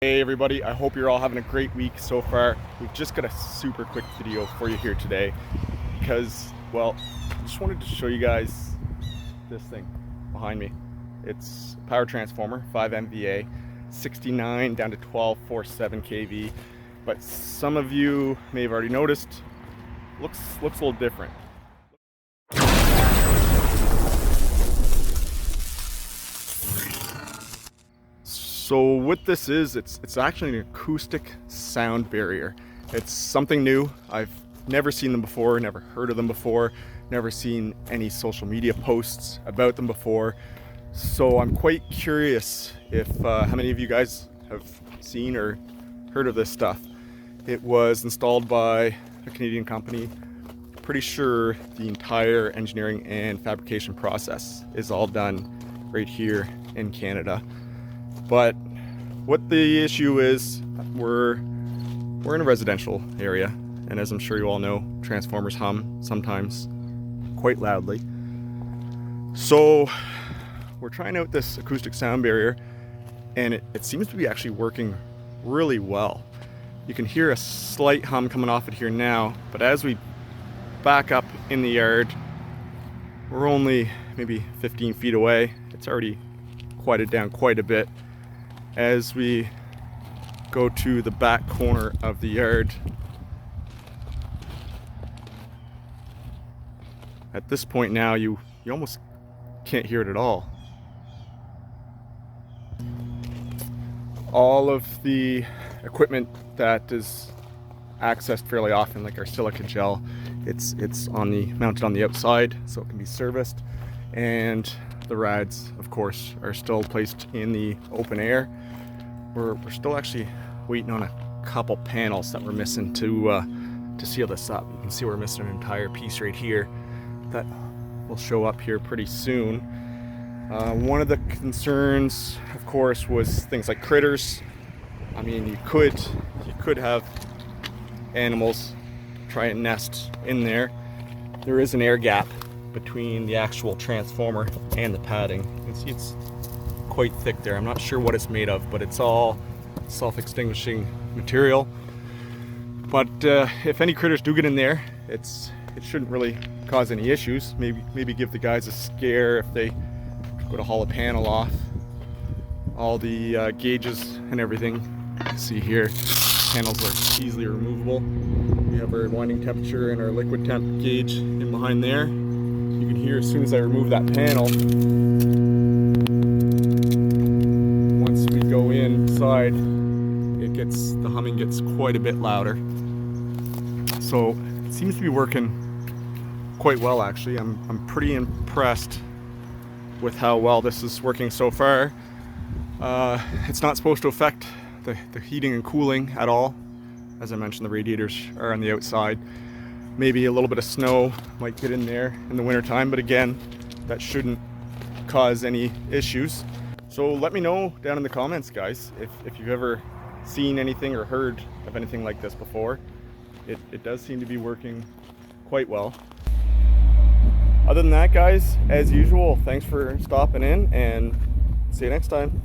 Hey everybody, I hope you're all having a great week so far. We've just got a super quick video for you here today because, well, I just wanted to show you guys this thing behind me. It's a power transformer, 5 MVA, 69 down to 1247 kV, but some of you may have already noticed, looks a little different. So what this is, it's actually an acoustic sound barrier. It's something new. I've never seen them before, never heard of them before, never seen any social media posts about them before. So I'm quite curious if how many of you guys have seen or heard of this stuff. It was installed by a Canadian company. Pretty sure the entire engineering and fabrication process is all done right here in Canada. But what the issue is, we're in a residential area, and as I'm sure you all know, transformers hum sometimes quite loudly. So we're trying out this acoustic sound barrier, and it seems to be actually working really well. You can hear a slight hum coming off it here now, but as we back up in the yard, we're only maybe 15 feet away. It's already quieted down quite a bit. As we go to the back corner of the yard, at this point now you almost can't hear it at all. All of the equipment that is accessed fairly often, like our silica gel, it's mounted on the outside so it can be serviced, and the rads of course are still placed in the open air. We're still actually waiting on a couple panels that we're missing to seal this up. You can see we're missing an entire piece right here that will show up here pretty soon. One of the concerns, of course, was things like critters. I mean, you could have animals try and nest in there. There is an air gap between the actual transformer and the padding. You can see it's quite thick there. I'm not sure what it's made of, but it's all self-extinguishing material. But if any critters do get in there, it shouldn't really cause any issues. Maybe give the guys a scare if they go to haul a panel off. All the gauges and everything you see here, panels are easily removable. We have our winding temperature and our liquid temp gauge in behind there. You can hear as soon as I remove that panel, once we go inside, the humming gets quite a bit louder. So it seems to be working quite well actually. I'm pretty impressed with how well this is working so far. It's not supposed to affect the heating and cooling at all. As I mentioned, the radiators are on the outside. Maybe a little bit of snow might get in there in the wintertime, but again, that shouldn't cause any issues. So let me know down in the comments, guys, if you've ever seen anything or heard of anything like this before. It does seem to be working quite well. Other than that, guys, as usual, thanks for stopping in, and see you next time.